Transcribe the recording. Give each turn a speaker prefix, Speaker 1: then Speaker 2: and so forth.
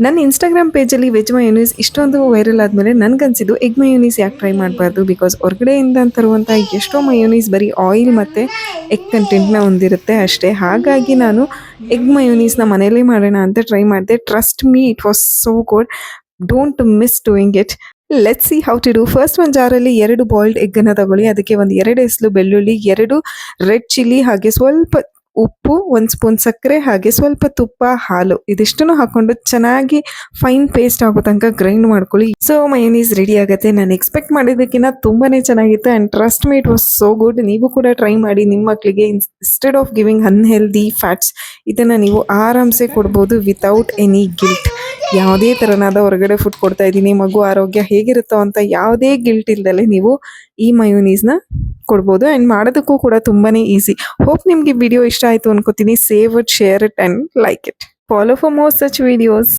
Speaker 1: ನನ್ನ Instagram ಪೇಜಲ್ಲಿ veg mayonnaise ಇಷ್ಟೊಂದು viral ಆದಮೇಲೆ ನನಗನ್ಸಿದ್ದು ಎಗ್ ಮಯೋನೀಸ್ ಯಾಕೆ ಟ್ರೈ ಮಾಡಬಾರ್ದು. ಬಿಕಾಸ್ ಹೊರಗಡೆಯಿಂದ ತರುವಂಥ ಎಷ್ಟೋ ಮಯೋನೀಸ್ ಬರೀ ಆಯಿಲ್ ಮತ್ತು ಎಗ್ ಕಂಟೆಂಟ್ನ ಹೊಂದಿರುತ್ತೆ ಅಷ್ಟೇ. ಹಾಗಾಗಿ ನಾನು ಎಗ್ ಮಯೋನೀಸ್ನ ಮನೇಲೇ ಮಾಡೋಣ ಅಂತ ಟ್ರೈ ಮಾಡಿದೆ. Trust me, it was so good. Don't miss doing it. Let's see how to do. First ಒಂದು ಜಾರಲ್ಲಿ 2 ಬಾಯ್ಲ್ಡ್ ಎಗ್ಗನ್ನು ತಗೊಳ್ಳಿ. ಅದಕ್ಕೆ ಒಂದು 2 ಎಸಳು ಬೆಳ್ಳುಳ್ಳಿ, 2 ರೆಡ್ ಚಿಲ್ಲಿ, ಹಾಗೆ ಸ್ವಲ್ಪ ಉಪ್ಪು, 1 ಸ್ಪೂನ್ ಸಕ್ಕರೆ, ಹಾಗೆ ಸ್ವಲ್ಪ ತುಪ್ಪ, ಹಾಲು ಇದಿಷ್ಟನ್ನು ಹಾಕೊಂಡು ಚೆನ್ನಾಗಿ ಫೈನ್ ಪೇಸ್ಟ್ ಆಗೋ ತನಕ ಗ್ರೈಂಡ್ ಮಾಡ್ಕೊಳ್ಳಿ. ಸೊ ಮಯೋನೀಸ್ ರೆಡಿ ಆಗುತ್ತೆ. ನಾನು ಎಕ್ಸ್ಪೆಕ್ಟ್ ಮಾಡಿದ್ದಕ್ಕಿಂತ ತುಂಬಾನೇ ಚೆನ್ನಾಗಿತ್ತು and trust me, it was so good. ನೀವು ಕೂಡ ಟ್ರೈ ಮಾಡಿ ನಿಮ್ಮ ಮಕ್ಕಳಿಗೆ. Instead of giving unhealthy fats, ಇದನ್ನು ನೀವು ಆರಾಮ್ಸೆ ಕೊಡ್ಬೋದು ವಿತೌಟ್ ಎನಿ ಗಿಲ್ಟ್. ಯಾವುದೇ ಥರನಾದ ಹೊರಗಡೆ ಫುಡ್ ಕೊಡ್ತಾ ಇದ್ದೀನಿ, ಮಗು ಆರೋಗ್ಯ ಹೇಗಿರುತ್ತೋ ಅಂತ ಯಾವುದೇ ಗಿಲ್ಟ್ ಇಲ್ದಲೆ ನೀವು ಈ ಮಯೋನೀಸ್ನ ಕೊಡ್ಬೋದು. ಆ್ಯಂಡ್ ಮಾಡೋದಕ್ಕೂ ಕೂಡ ತುಂಬಾ ಈಸಿ. ಹೋಪ್ ನಿಮಗೆ ವಿಡಿಯೋ ಇಷ್ಟ ಆಯಿತು ಅನ್ಕೋತೀನಿ. Save it, share it and like it. Follow for more such videos.